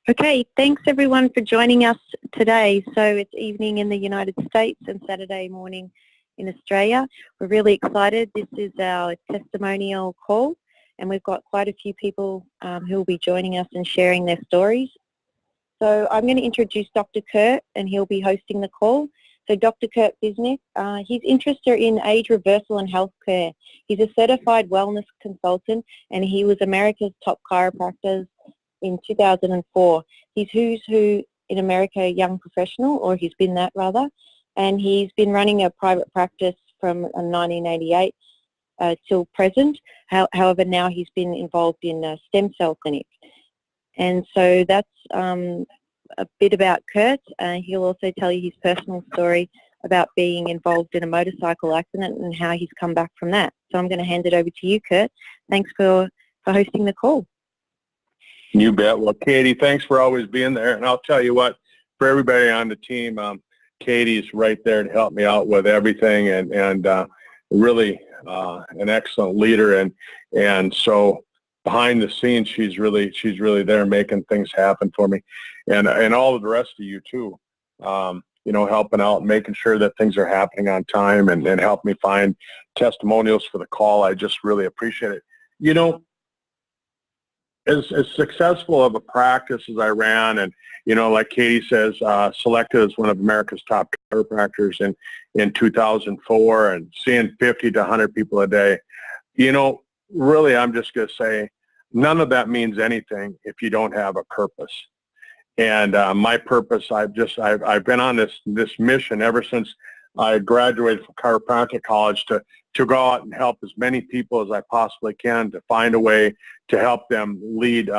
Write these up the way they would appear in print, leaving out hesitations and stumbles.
Okay, thanks everyone for joining us today. So it's evening in the United States and Saturday morning in Australia. We're really excited. This is our testimonial call, and we've got quite a few people who will be joining us and sharing their stories. So I'm going to introduce Dr. Kurt, and he'll be hosting the call. So Dr. Kurt Bisnick, his interests are in age reversal and healthcare. He's a certified wellness consultant, and he was America's top chiropractor in 2004. He's who's who in America young professional, or he's been that rather, and he's been running a private practice from 1988 till present. However, now he's been involved in a stem cell clinic. And so that's a bit about Kurt. He'll also tell you his personal story about being involved in a motorcycle accident and how he's come back from that. So I'm going to hand it over to you, Kurt. Thanks for hosting the call. You bet. Well, Katie, thanks for always being there. And I'll tell you what, for everybody on the team, Katie's right there to help me out with everything, and really an excellent leader. And so behind the scenes, she's really there making things happen for me, and all of the rest of you too. You know, helping out, making sure that things are happening on time, and help me find testimonials for the call. I just really appreciate it. You know, as successful of a practice as I ran, and you know, like Katie says, selected as one of America's top chiropractors in 2004, and seeing 50 to 100 people a day, you know, really, I'm just going to say, none of that means anything if you don't have a purpose. And my purpose, I've been on this mission ever since I graduated from chiropractic college to go out and help as many people as I possibly can, to find a way to help them lead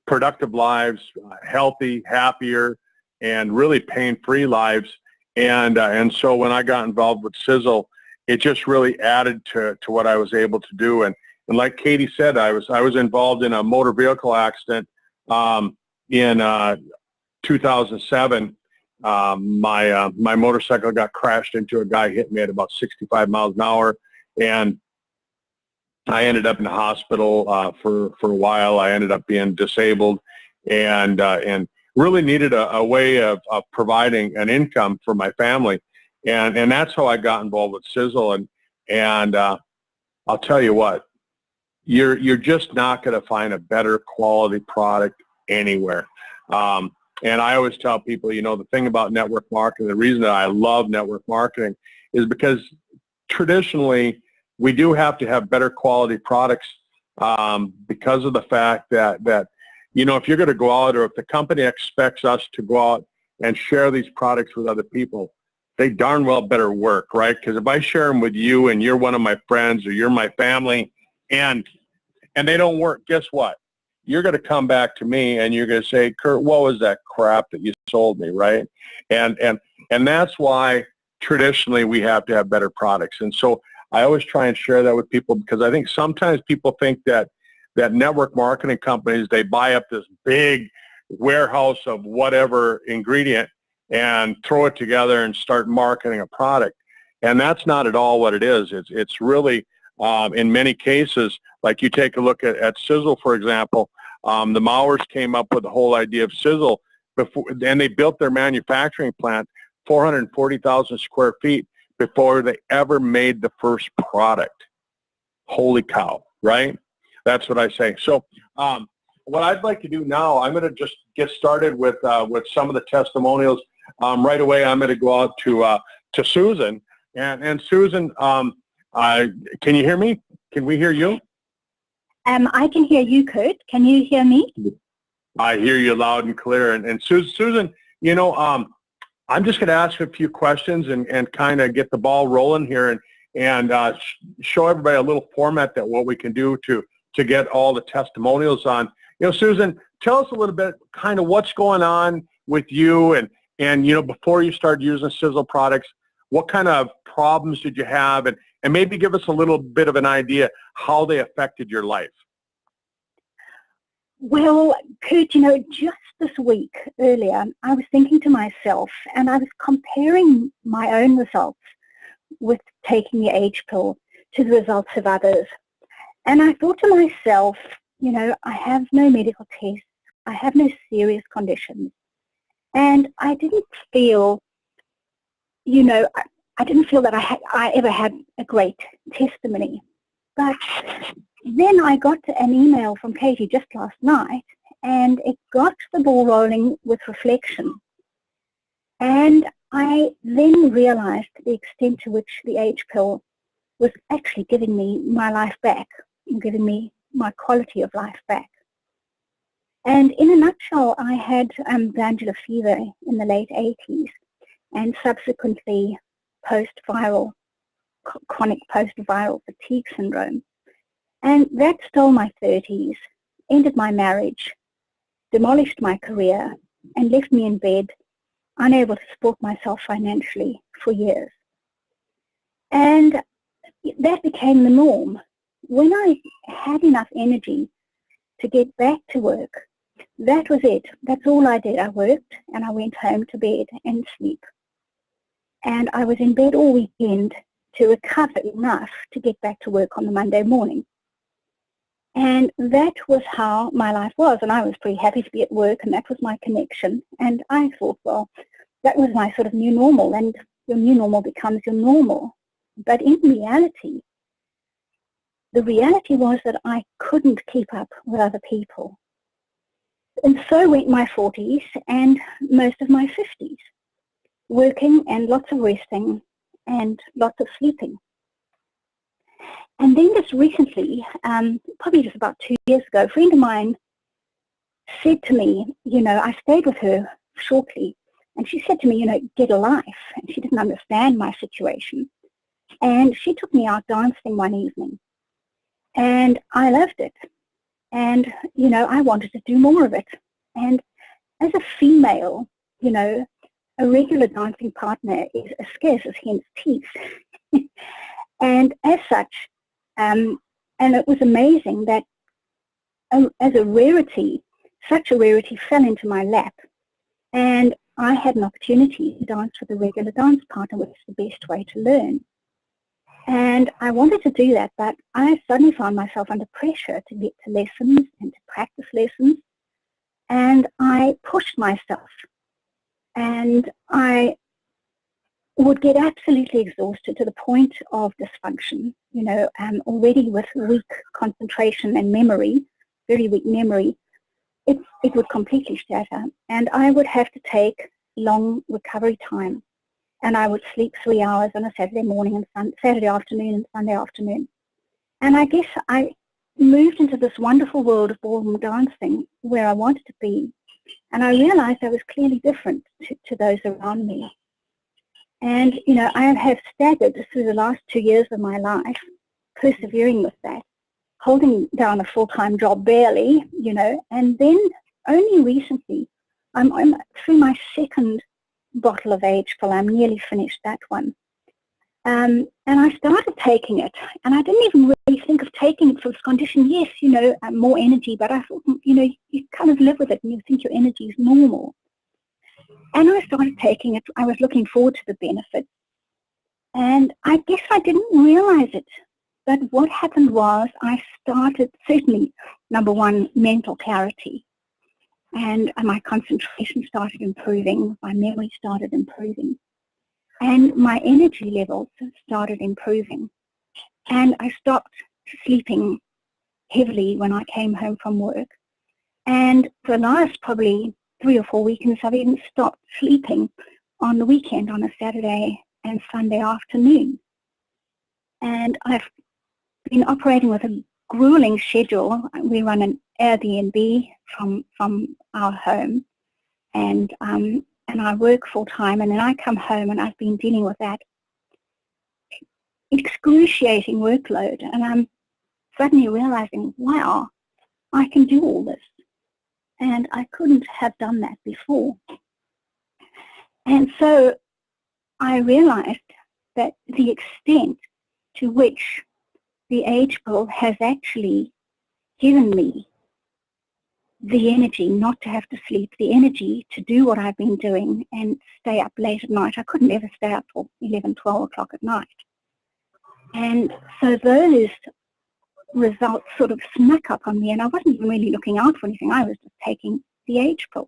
productive lives, healthy, happier, and really pain-free lives. And so when I got involved with Sizzle, it just really added to what I was able to do. And like Katie said, I was involved in a motor vehicle accident in 2007. My motorcycle got crashed into a guy, hit me at about 65 miles an hour, and I ended up in the hospital for a while. I ended up being disabled, and really needed a way of providing an income for my family, and that's how I got involved with Sizzle. And I'll tell you what, you're just not going to find a better quality product anywhere. And I always tell people, you know, the thing about network marketing, the reason that I love network marketing is because traditionally we do have to have better quality products because of the fact that, you know, if you're going to go out, or if the company expects us to go out and share these products with other people, they darn well better work, right? Because if I share them with you and you're one of my friends or you're my family and they don't work, guess what? You're going to come back to me and you're going to say, Kurt, what was that crap that you sold me, right? And that's why traditionally we have to have better products. And so I always try and share that with people, because I think sometimes people think that network marketing companies, they buy up this big warehouse of whatever ingredient and throw it together and start marketing a product. And that's not at all what it is. It's really, in many cases, like you take a look at Sizzle, for example, the Mowers came up with the whole idea of Sizzle before, and they built their manufacturing plant 440,000 square feet before they ever made the first product. Holy cow, right? That's what I say. So what I'd like to do now, I'm going to just get started with some of the testimonials. Right away, I'm going to go out to Susan. And Susan, can you hear me? Can we hear you? I can hear you, Kurt. Can you hear me? I hear you loud and clear. And Susan, you know, I'm just going to ask a few questions and kind of get the ball rolling here and show everybody a little format that what we can do to get all the testimonials on. You know, Susan, tell us a little bit kind of what's going on with you and you know, before you started using Sizzle products, what kind of problems did you have, and maybe give us a little bit of an idea how they affected your life. Well, Kurt, you know, just this week earlier, I was thinking to myself, and I was comparing my own results with taking the age pill to the results of others. And I thought to myself, you know, I have no medical tests I have no serious conditions. And I didn't feel, you know, I didn't feel that I ever had a great testimony. But then I got an email from Katie just last night, and it got the ball rolling with reflection. And I then realized the extent to which the H pill was actually giving me my life back, and giving me my quality of life back. And in a nutshell, I had glandular fever in the late 80s, and subsequently post-viral, chronic post-viral fatigue syndrome. And that stole my 30s, ended my marriage, demolished my career, and left me in bed, unable to support myself financially for years. And that became the norm. When I had enough energy to get back to work, that was it. That's all I did. I worked and I went home to bed and sleep. And I was in bed all weekend to recover enough to get back to work on the Monday morning. And that was how my life was. And I was pretty happy to be at work, and that was my connection. And I thought, well, that was my sort of new normal, and your new normal becomes your normal. But in reality, the reality was that I couldn't keep up with other people. And so went my 40s and most of my 50s, working and lots of resting and lots of sleeping. And then just recently, probably just about 2 years ago, a friend of mine said to me, you know, I stayed with her shortly, and she said to me, you know, get a life. And she didn't understand my situation. And she took me out dancing one evening. And I loved it. And, you know, I wanted to do more of it. And as a female, you know, a regular dancing partner is as scarce as hen's teeth. And as such, and it was amazing that as a rarity, such a rarity fell into my lap. And I had an opportunity to dance with a regular dance partner, which is the best way to learn. And I wanted to do that, but I suddenly found myself under pressure to get to lessons and to practice lessons. And I pushed myself. And I would get absolutely exhausted to the point of dysfunction, you know, already with weak concentration and memory, very weak memory. It would completely shatter. And I would have to take long recovery time. And I would sleep 3 hours on a Saturday morning and Saturday afternoon and Sunday afternoon. And I guess I moved into this wonderful world of ballroom dancing where I wanted to be. And I realized I was clearly different to those around me. And, you know, I have staggered through the last 2 years of my life, persevering with that, holding down a full-time job barely, you know, and then only recently, I'm through my second bottle of H pill. I'm nearly finished that one. And I started taking it, and I didn't even really think of taking it for this condition. Yes, you know, more energy, but I thought, you know, you kind of live with it and you think your energy is normal. And I started taking it. I was looking forward to the benefits. And I guess I didn't realize it. But what happened was I started, certainly, number one, mental clarity. And my concentration started improving. My memory started improving. And my energy levels started improving. And I stopped sleeping heavily when I came home from work. And for the last probably 3 or 4 weekends, I've even stopped sleeping on the weekend on a Saturday and Sunday afternoon. And I've been operating with a grueling schedule. We run an Airbnb from our home, and I work full time, and then I come home, and I've been dealing with that excruciating workload, and I'm suddenly realizing, wow, I can do all this, and I couldn't have done that before. And so I realized that the extent to which the H pill has actually given me the energy not to have to sleep, the energy to do what I've been doing and stay up late at night. I couldn't ever stay up till 11, 12 o'clock at night. And so those results sort of snuck up on me, and I wasn't even really looking out for anything. I was just taking the age pill.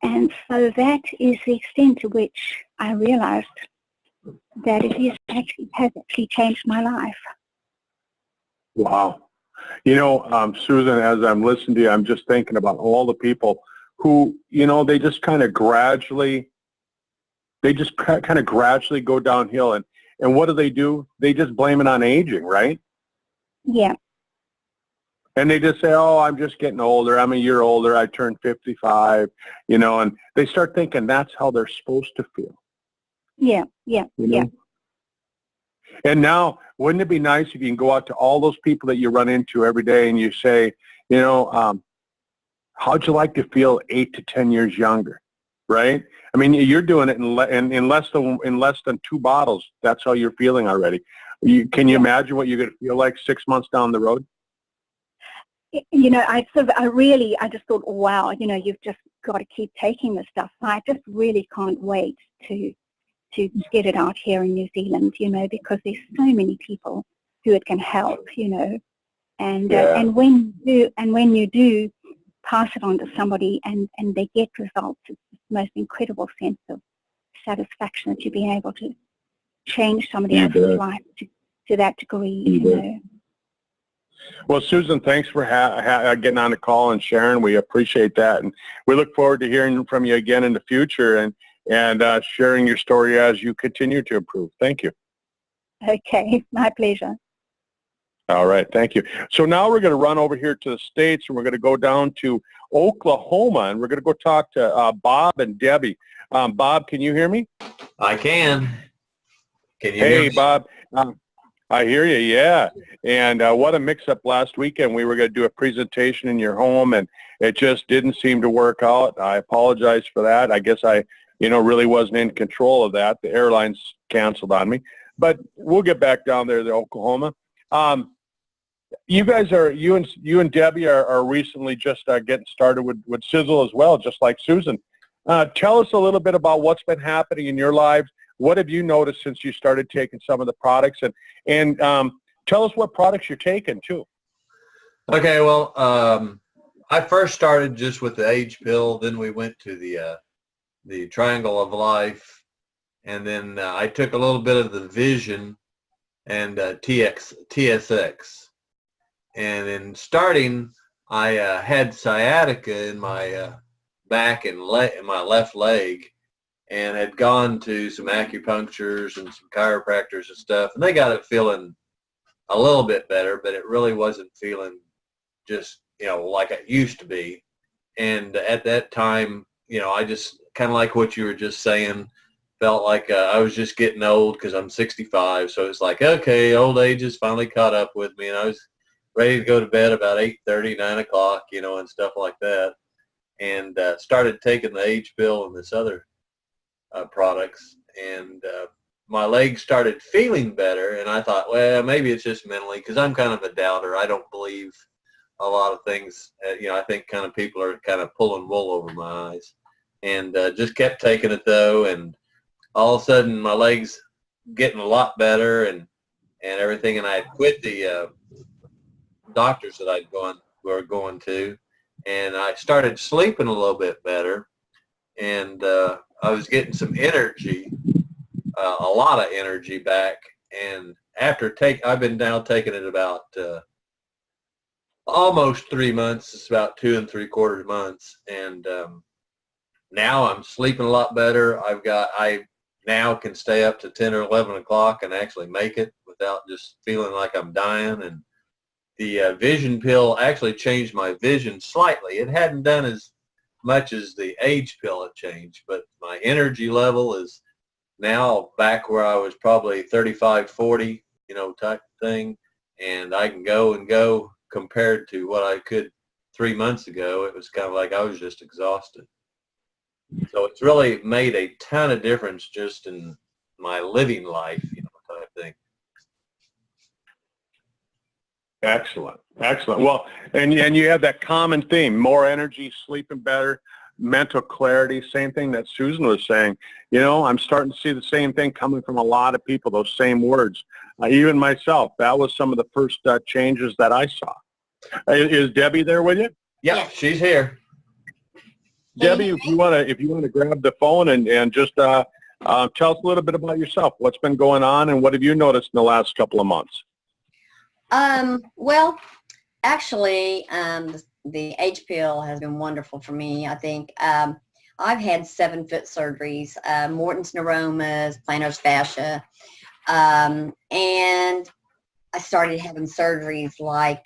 And so that is the extent to which I realized that it has actually changed my life. Wow. You know, Susan, as I'm listening to you, I'm just thinking about all the people who, you know, they just kind of gradually go downhill. And what do? They just blame it on aging, right? Yeah. And they just say, oh, I'm just getting older. I'm a year older. I turned 55, you know, and they start thinking that's how they're supposed to feel. Yeah. You know? And now, wouldn't it be nice if you can go out to all those people that you run into every day and you say, you know, how'd you like to feel 8 to 10 years younger, right? I mean, you're doing it in less than 2 bottles. That's how you're feeling already. Can you imagine what you're going to feel like 6 months down the road? You know, I just thought, wow, you know, you've just got to keep taking this stuff. I just really can't wait to get it out here in New Zealand, you know, because there's so many people who it can help, you know, and when you do pass it on to somebody and they get results, it's the most incredible sense of satisfaction that you've been able to change somebody else's life to that degree, you know. Well, Susan, thanks for getting on the call and sharing. We appreciate that, and we look forward to hearing from you again in the future and sharing your story as you continue to improve. Thank you. Okay, my pleasure. All right, thank you. So now we're going to run over here to the States, and we're going to go down to Oklahoma, and we're going to go talk to Bob and Debbie. Bob, can you hear me? I can. Can you hear me? Hey, Bob. I hear you, yeah. And what a mix-up last weekend. We were going to do a presentation in your home, and it just didn't seem to work out. I apologize for that. I guess I, you know, really wasn't in control of that. The airlines canceled on me. But we'll get back down there to Oklahoma. You guys you and Debbie are recently just getting started with Sizzle as well, just like Susan. Tell us a little bit about what's been happening in your lives. What have you noticed since you started taking some of the products? And tell us what products you're taking, too. Okay, well, I first started just with the age pill. Then we went to the Triangle of Life. And then I took a little bit of the Vision and TSX. And in starting, I had sciatica in my back and in my left leg, and had gone to some acupuncturists and some chiropractors and stuff, and they got it feeling a little bit better, but it really wasn't feeling just, you know, like it used to be. And at that time, you know, I just kind of like what you were just saying, felt like I was just getting old because I'm 65. So it's like, okay, old age has finally caught up with me, and I was ready to go to bed about 8:30, 9 o'clock, you know, and stuff like that. And started taking the age pill and this other products, and my legs started feeling better, and I thought, well, maybe it's just mentally, because I'm kind of a doubter. I don't believe a lot of things. You know, I think kind of people are kind of pulling wool over my eyes, and just kept taking it though, and all of a sudden my legs getting a lot better and everything, and I had quit the doctors that were going to, and I started sleeping a little bit better, and I was getting some energy, a lot of energy back. And after I've been now taking it about almost 3 months. It's about 2 3/4 months, and now I'm sleeping a lot better. I now can stay up to 10 or 11 o'clock and actually make it without just feeling like I'm dying. And the Vision pill actually changed my vision slightly. It hadn't done as much as the age pill had changed, but my energy level is now back where I was probably 35, 40, you know, type thing. And I can go and go compared to what I could 3 months ago. It was kind of like I was just exhausted. So it's really made a ton of difference just in my living life, you know, type thing. Excellent. Excellent. Well, and you have that common theme, more energy, sleeping better, mental clarity, same thing that Susan was saying. You know, I'm starting to see the same thing coming from a lot of people, those same words. Even myself, that was some of the first changes that I saw. Is Debbie there with you? Yeah, she's here. Debbie, if you want to grab the phone and just tell us a little bit about yourself. What's been going on, and what have you noticed in the last couple of months? Well, actually, the H pill has been wonderful for me. I think I've had 7 foot surgeries, Morton's neuromas, plantar fascia, and I started having surgeries like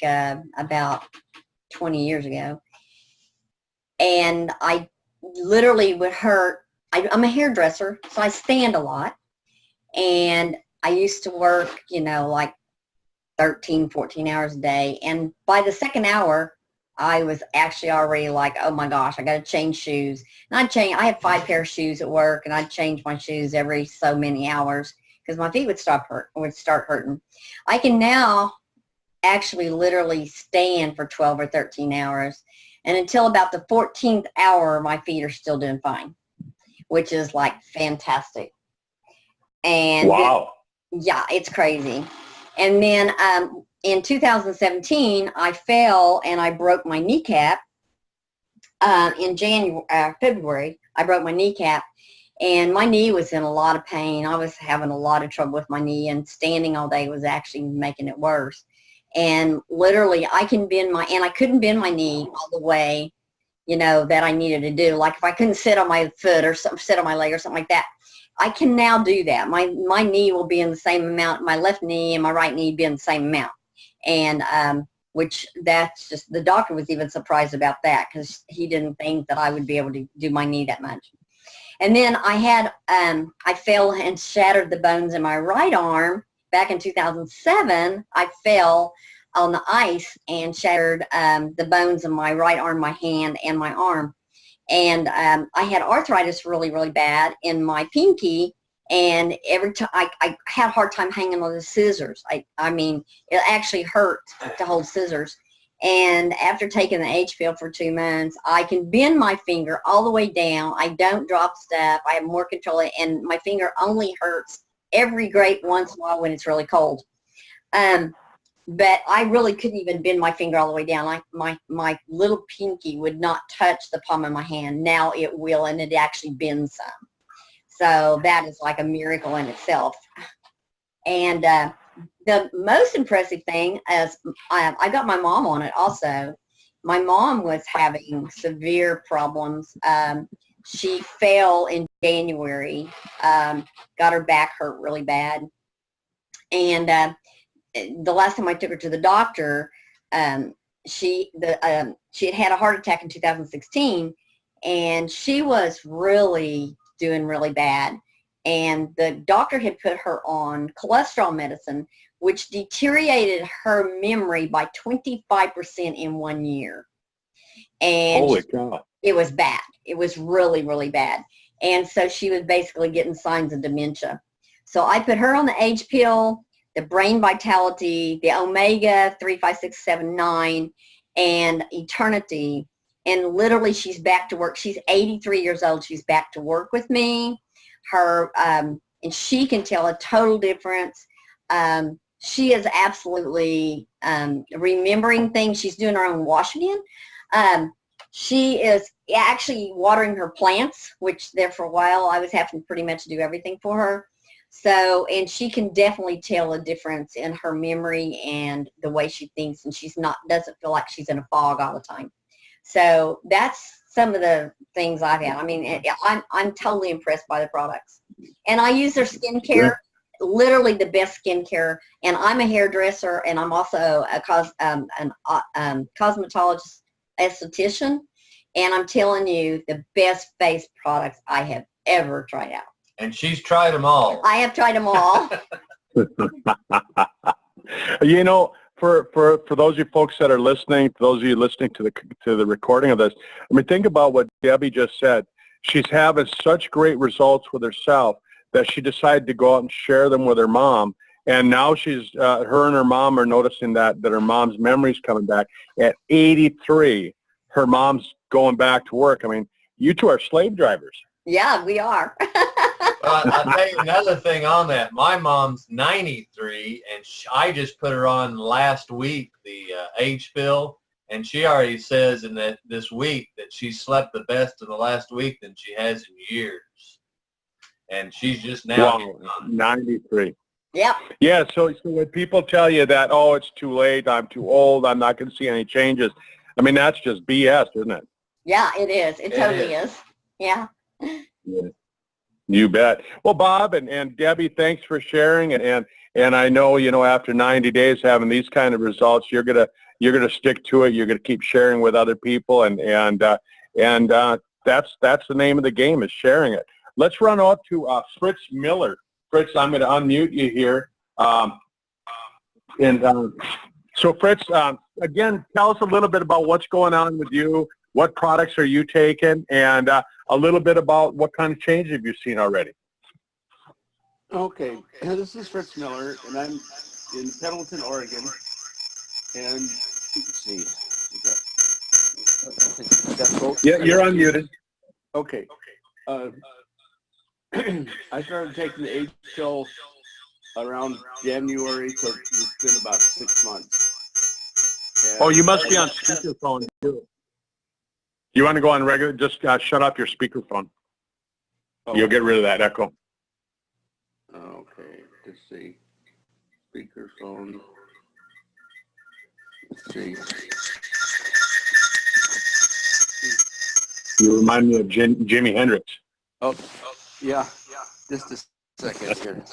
about 20 years ago. And I literally would hurt. I'm a hairdresser, so I stand a lot. And I used to work, like 13, 14 hours a day. And by the second hour, I was actually already like, oh my gosh, I got to change shoes. And I had 5 pair of shoes at work, and I'd change my shoes every so many hours because my feet would start hurting. I can now actually literally stand for 12 or 13 hours. And until about the 14th hour, my feet are still doing fine, which is like fantastic. And wow. Yeah, it's crazy. And then in 2017, I fell and I broke my kneecap. In February, I broke my kneecap, and my knee was in a lot of pain. I was having a lot of trouble with my knee, and standing all day was actually making it worse. And literally, I couldn't bend my knee all the way, that I needed to do. Like if I couldn't sit on my foot or sit on my leg or something like that, I can now do that. My knee will be in the same amount. My left knee and my right knee be in the same amount. And which that's just, the doctor was even surprised about that because he didn't think that I would be able to do my knee that much. And then I fell and shattered the bones in my right arm. Back in 2007, I fell on the ice and shattered the bones in my right arm, my hand, and my arm. And I had arthritis really, really bad in my pinky. And every time I had a hard time hanging on the scissors. I mean, it actually hurt to hold scissors. And after taking the H pill for 2 months, I can bend my finger all the way down. I don't drop stuff. I have more control, and my finger only hurts every great once in a while when it's really cold. But I really couldn't even bend my finger all the way down. Like my little pinky would not touch the palm of my hand. Now it will, and it actually bends some. So that is like a miracle in itself. And the most impressive thing is I got my mom on it also. My mom was having severe problems. She fell in January, got her back hurt really bad. And the last time I took her to the doctor, she had a heart attack in 2016, and she was really doing really bad. And the doctor had put her on cholesterol medicine, which deteriorated her memory by 25% in 1 year. And holy cow. It was bad. It was really, really bad. And so she was basically getting signs of dementia. So I put her on the H pill, the Brain Vitality, the Omega 3, 5, 6, 7, 9, and Eternity. And literally she's back to work. She's 83 years old. She's back to work with me. And she can tell a total difference. She is absolutely remembering things. She's doing her own washing in. She is actually watering her plants, which there for a while I was having to pretty much do everything for her. So, and she can definitely tell a difference in her memory and the way she thinks, and doesn't feel like she's in a fog all the time. So that's some of the things I've had. I mean, I'm totally impressed by the products. And I use their skincare, literally the best skincare. And I'm a hairdresser, and I'm also a cosmetologist, esthetician. And I'm telling you, the best face products I have ever tried out. And she's tried them all. I have tried them all. For those of you folks that are listening, those of you listening to the recording of this, I mean, think about what Debbie just said. She's having such great results with herself that she decided to go out and share them with her mom. And now her and her mom are noticing that her mom's memory's coming back. At 83, her mom's going back to work. I mean, you two are slave drivers. Yeah, we are. I'll tell you another thing on that. My mom's 93, and I just put her on last week, the H pill, And she already says in this week that she slept the best in the last week than she has in years. And she's just now. Wow, 93. Yep. Yeah, so when people tell you that, oh, it's too late, I'm too old, I'm not going to see any changes, I mean, that's just BS, isn't it? Yeah, it is. It totally is. Yeah. Yeah. You bet. Well, Bob and Debbie, thanks for sharing. And I know, after 90 days having these kind of results, you're gonna stick to it. You're gonna keep sharing with other people, and that's the name of the game, is sharing it. Let's run out to Fritz Miller. Fritz, I'm going to unmute you here. So Fritz, again, tell us a little bit about what's going on with you. What products are you taking? And a little bit about what kind of change have you seen already? Okay, this is Fritz Miller, and I'm in Pendleton, Oregon. And you can see. Yeah, you're unmuted. Okay. I started taking the Age pill around January, so it's been about 6 months. And You must be on speakerphone too. You want to go on regular? Just shut off your speakerphone. You'll get rid of that echo. Okay, let's see. Speakerphone. Let's see. You remind me of Jimi Hendrix. Oh, yeah. Just a second here.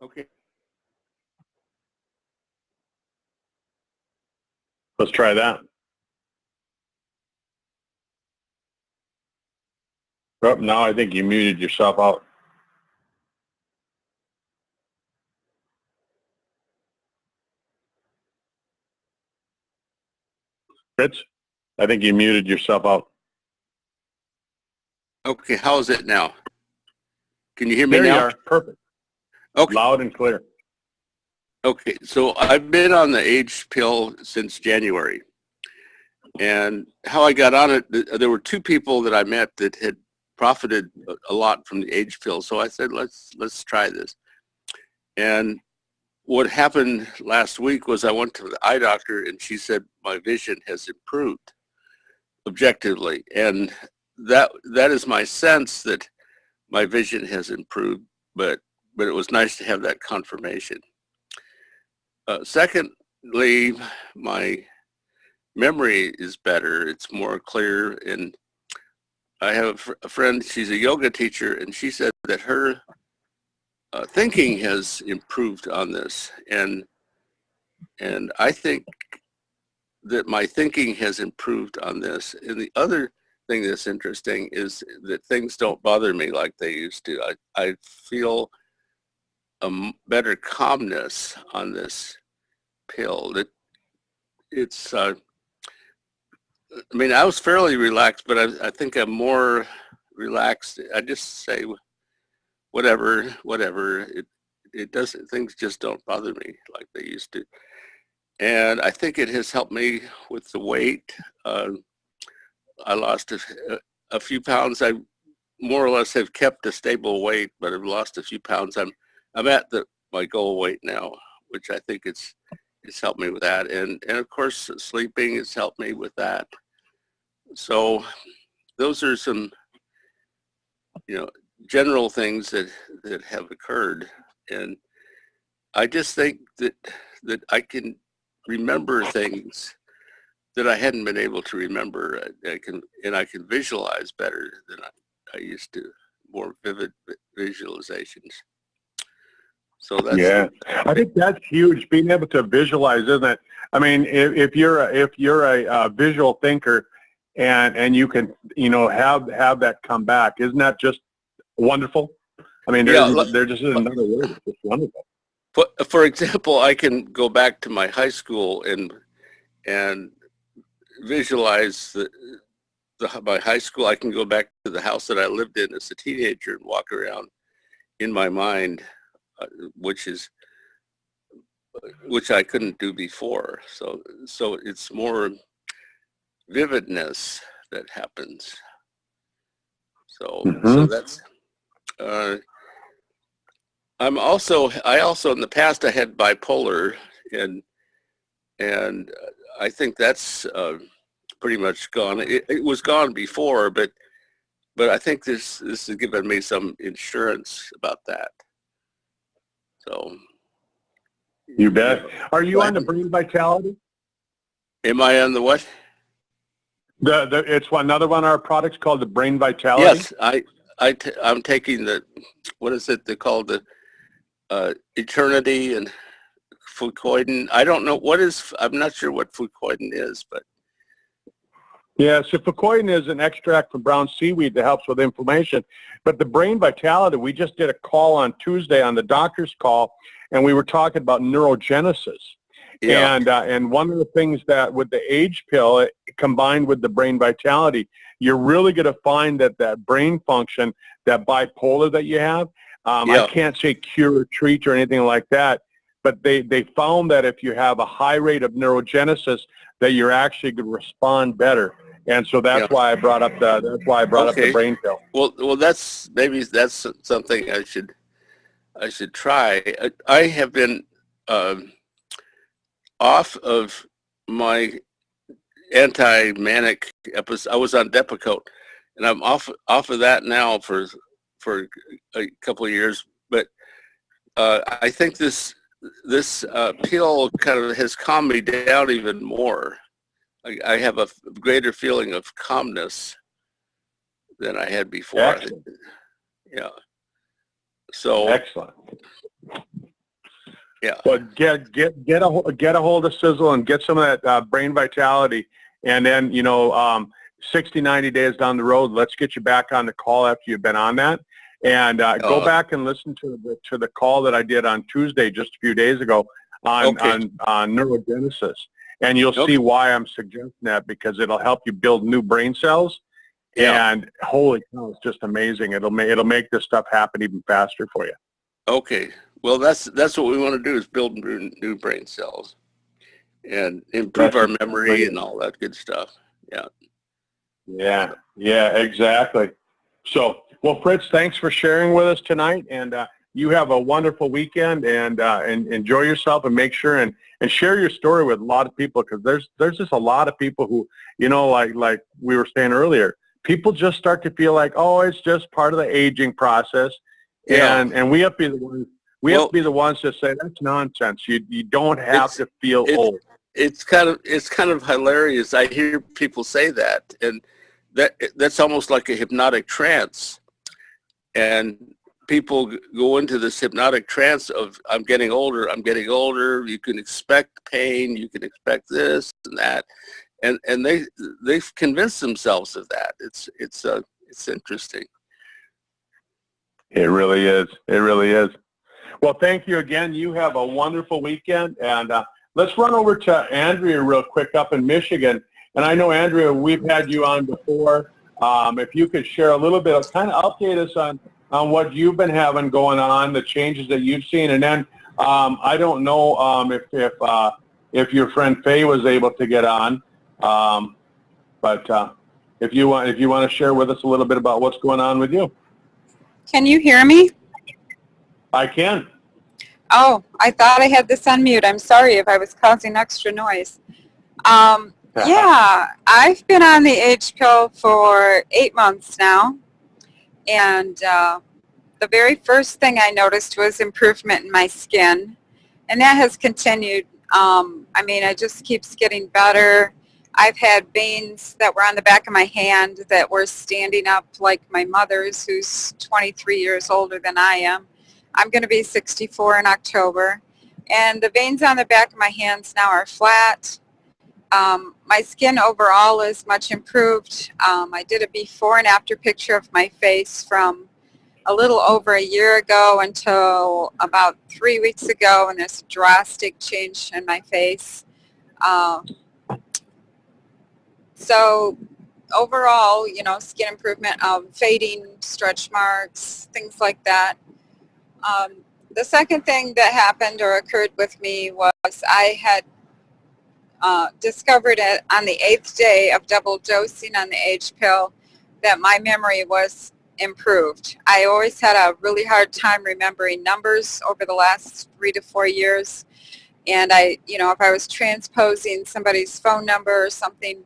Okay. Let's try that. Oh, now I think you muted yourself out. Fritz, I think you muted yourself out. Okay, how is it now? Can you hear me There now? you are. Perfect. Okay. Loud and clear. Okay, so I've been on the Age pill since January. And how I got on it, there were two people that I met that had profited a lot from the Age pill. So I said, let's try this. And what happened last week was I went to the eye doctor, and she said my vision has improved objectively. And that is my sense that my vision has improved, but it was nice to have that confirmation. Secondly, my memory is better. It's more clear. And I have a friend, she's a yoga teacher, and she said that her thinking has improved on this. And I think that my thinking has improved on this. And the other thing that's interesting is that things don't bother me like they used to. I feel a better calmness on this pill. It's I mean, I was fairly relaxed, but I think I'm more relaxed. I just say whatever. It doesn't, things just don't bother me like they used to. And I think it has helped me with the weight. I lost a few pounds. I more or less have kept a stable weight, but I've lost a few pounds. I'm at my goal weight now, which I think it's helped me with that. And of course, sleeping has helped me with that. So those are some, general things that have occurred. And I just think that I can remember things that I hadn't been able to remember. I can visualize better than I used to, more vivid visualizations. So that's, I think that's huge, being able to visualize, isn't it? I mean, if you're a visual thinker and you can, have that come back, isn't that just wonderful? I mean, there just is another word. It's just wonderful. For example, I can go back to my high school and visualize my high school. I can go back to the house that I lived in as a teenager and walk around in my mind, which I couldn't do before. So it's more vividness that happens. So that's. I also in the past I had bipolar, and I think that's pretty much gone. It was gone before, but I think this has given me some insurance about that. So You bet. Are you on the Brain Vitality? am I on the what? It's another one of our products called the Brain Vitality. Yes, I'm taking the, what is it they call the Eternity and Fucoiden. I don't know what is, I'm not sure what Fucoiden is, but. Yeah, so Fucoiden is an extract from brown seaweed that helps with inflammation. But the Brain Vitality, we just did a call on Tuesday on the doctor's call, and we were talking about neurogenesis. Yeah. And one of the things that with the age pill combined with the Brain Vitality, you're really going to find that brain function, that bipolar that you have, I can't say cure or treat or anything like that, but they found that if you have a high rate of neurogenesis, that you're actually going to respond better. And so that's why I brought up up the brain pill. Well, that's something I should try. I have been off of my anti-manic episode. I was on Depakote, and I'm off of that now for a couple of years. But I think this pill kind of has calmed me down even more. I have a greater feeling of calmness than I had before. Excellent. Yeah. So excellent. Yeah. But get a hold of Sizzle and get some of that Brain Vitality, and then 60, 90 days down the road, let's get you back on the call after you've been on that, and go back and listen to the call that I did on Tuesday just a few days ago on neurogenesis, and you'll see why I'm suggesting that, because it'll help you build new brain cells. Yeah. And holy cow, it's just amazing. It'll make this stuff happen even faster for you. Okay. Well, that's what we want to do, is build new brain cells and improve our memory and all that good stuff. Yeah. Yeah, exactly. So, well, Fritz, thanks for sharing with us tonight, and you have a wonderful weekend, and enjoy yourself, and make sure and share your story with a lot of people, because there's just a lot of people who, like we were saying earlier, people just start to feel like, oh, it's just part of the aging process, and we have to be the ones. We have to be the ones that say that's nonsense. You don't have to feel old. It's kind of hilarious. I hear people say that, and that's almost like a hypnotic trance. And people go into this hypnotic trance of, I'm getting older. You can expect pain. You can expect this and that, and they've convinced themselves of that. It's interesting. It really is. It really is. Well, thank you again. You have a wonderful weekend, and let's run over to Andrea real quick up in Michigan. And I know, Andrea, we've had you on before. If you could share a little bit, kind of update us on what you've been having going on, the changes that you've seen, and then I don't know if your friend Faye was able to get on, but if you want to share with us a little bit about what's going on with you. Can you hear me? I can. Oh, I thought I had this on mute. I'm sorry if I was causing extra noise. Yeah, I've been on the age pill for 8 months now, and the very first thing I noticed was improvement in my skin, and that has continued. It just keeps getting better. I've had veins that were on the back of my hand that were standing up like my mother's, who's 23 years older than I am. I'm going to be 64 in October, and the veins on the back of my hands now are flat. My skin overall is much improved. I did a before and after picture of my face from a little over a year ago until about 3 weeks ago, and there's a drastic change in my face. So overall, skin improvement, fading, stretch marks, things like that. The second thing that happened or occurred with me was I had discovered it on the 8th day of double dosing on the age pill that my memory was improved. I always had a really hard time remembering numbers over the last 3 to 4 years. And if I was transposing somebody's phone number or something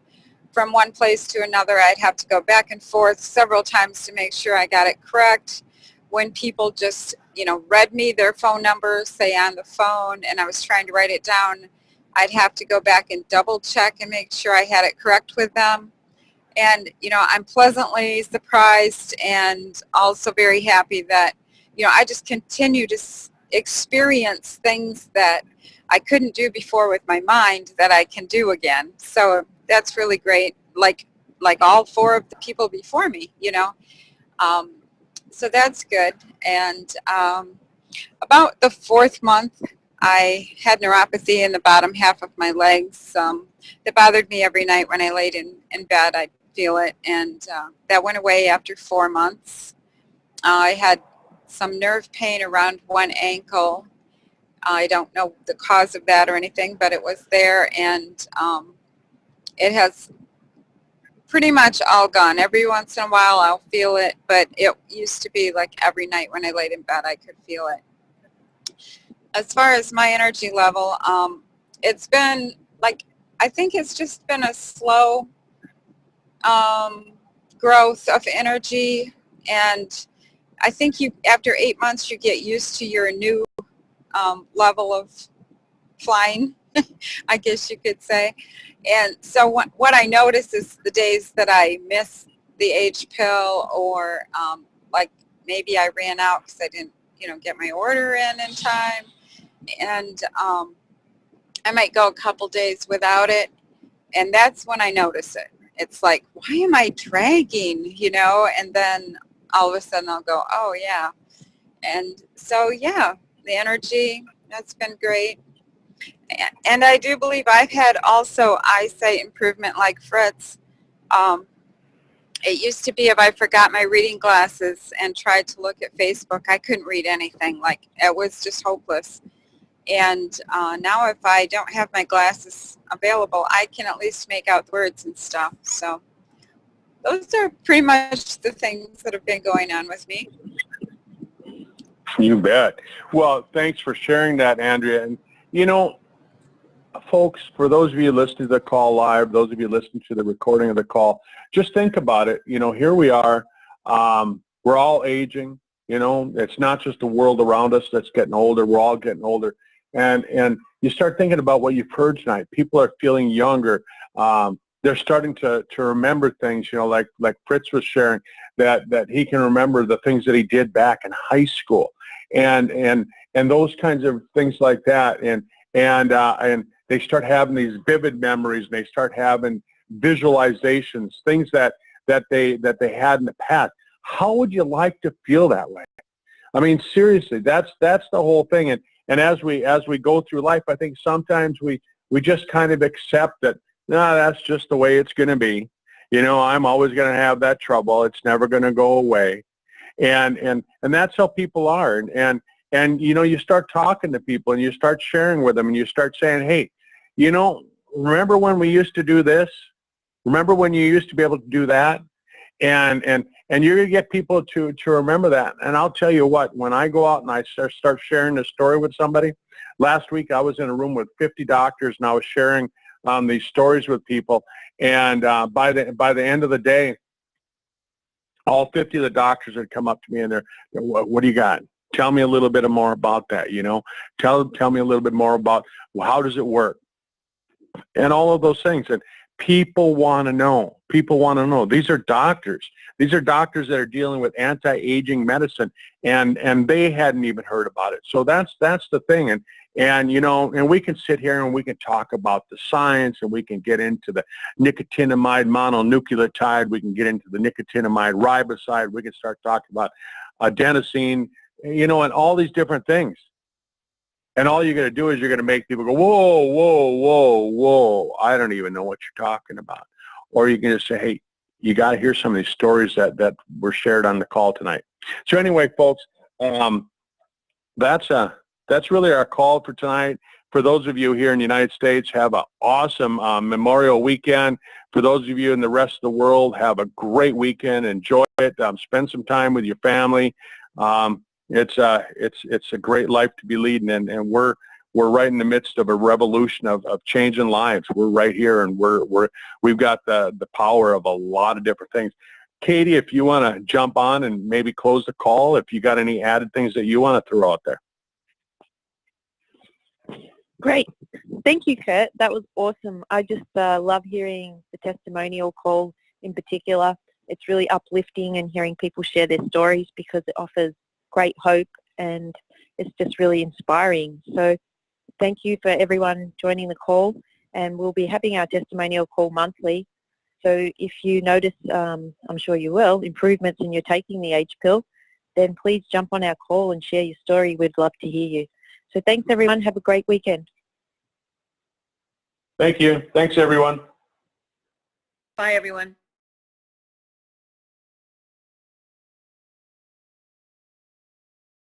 from one place to another, I'd have to go back and forth several times to make sure I got it correct. When people just, read me their phone number, say on the phone, and I was trying to write it down, I'd have to go back and double check and make sure I had it correct with them. And, I'm pleasantly surprised and also very happy that, I just continue to experience things that I couldn't do before with my mind that I can do again. So that's really great, like all 4 of the people before me, So that's good. And about the 4th month, I had neuropathy in the bottom half of my legs. It bothered me every night when I laid in bed. I'd feel it, and that went away after 4 months. I had some nerve pain around one ankle. I don't know the cause of that or anything, but it was there, and it has pretty much all gone. Every once in a while I'll feel it, but it used to be like every night when I laid in bed I could feel it. As far as my energy level, it's been I think it's just been a slow growth of energy, and I think after 8 months you get used to your new level of flying, I guess you could say. And so what I notice is the days that I miss the H pill, or maybe I ran out because I didn't get my order in time, and I might go a couple days without it, and that's when I notice it. It's like, why am I dragging, and then all of a sudden I'll go, oh yeah. And so yeah, the energy, that's been great. And I do believe I've had also eyesight improvement like Fritz. It used to be if I forgot my reading glasses and tried to look at Facebook, I couldn't read anything. It was just hopeless. And now if I don't have my glasses available, I can at least make out the words and stuff. So those are pretty much the things that have been going on with me. You bet. Well, thanks for sharing that, Andrea. And, folks, for those of you listening to the call live, those of you listening to the recording of the call, just think about it. Here we are. We're all aging. It's not just the world around us that's getting older. We're all getting older. And you start thinking about what you've heard tonight. People are feeling younger. They're starting to remember things, like Fritz was sharing, that he can remember the things that he did back in high school, and those kinds of things like that. And they start having these vivid memories, and they start having visualizations, things that they had in the past. How would you like to feel that way? I mean, seriously, that's the whole thing. And as we go through life, I think sometimes we just kind of accept that, no, that's just the way it's going to be. I'm always going to have that trouble. It's never going to go away. And that's how people are. And you start talking to people, and you start sharing with them, and you start saying, hey, remember when we used to do this? Remember when you used to be able to do that? And you're going to get people to remember that. And I'll tell you what, when I go out and I start sharing this story with somebody, last week I was in a room with 50 doctors, and I was sharing these stories with people. And by the end of the day, all 50 of the doctors had come up to me, and they're, what do you got? Tell me a little bit more about that, Tell me a little bit more about, well, how does it work? And all of those things. And people want to know. People want to know. These are doctors. These are doctors that are dealing with anti-aging medicine, and they hadn't even heard about it. So that's the thing. And we can sit here and we can talk about the science, and we can get into the nicotinamide mononucleotide. We can get into the nicotinamide riboside. We can start talking about adenosine, and all these different things. And all you're going to do is you're going to make people go, whoa, whoa, whoa, whoa. I don't even know what you're talking about. Or you can just say, hey, you got to hear some of these stories that were shared on the call tonight. So anyway, folks, that's really our call for tonight. For those of you here in the United States, have an awesome Memorial Weekend. For those of you in the rest of the world, have a great weekend. Enjoy it. Spend some time with your family. It's a great life to be leading, and we're right in the midst of a revolution of changing lives. We're right here, and we've got the power of a lot of different things. Katie, if you want to jump on and maybe close the call, if you got any added things that you want to throw out there. Great. Thank you, Kurt. That was awesome. I just love hearing the testimonial call in particular. It's really uplifting and hearing people share their stories because it offers great hope and it's just really inspiring. So thank you for everyone joining the call, and we'll be having our testimonial call monthly. So if you notice, I'm sure you will, improvements in your taking the H pill, then please jump on our call and share your story. We'd love to hear you. So thanks, everyone. Have a great weekend. Thank you. Thanks, everyone. Bye, everyone.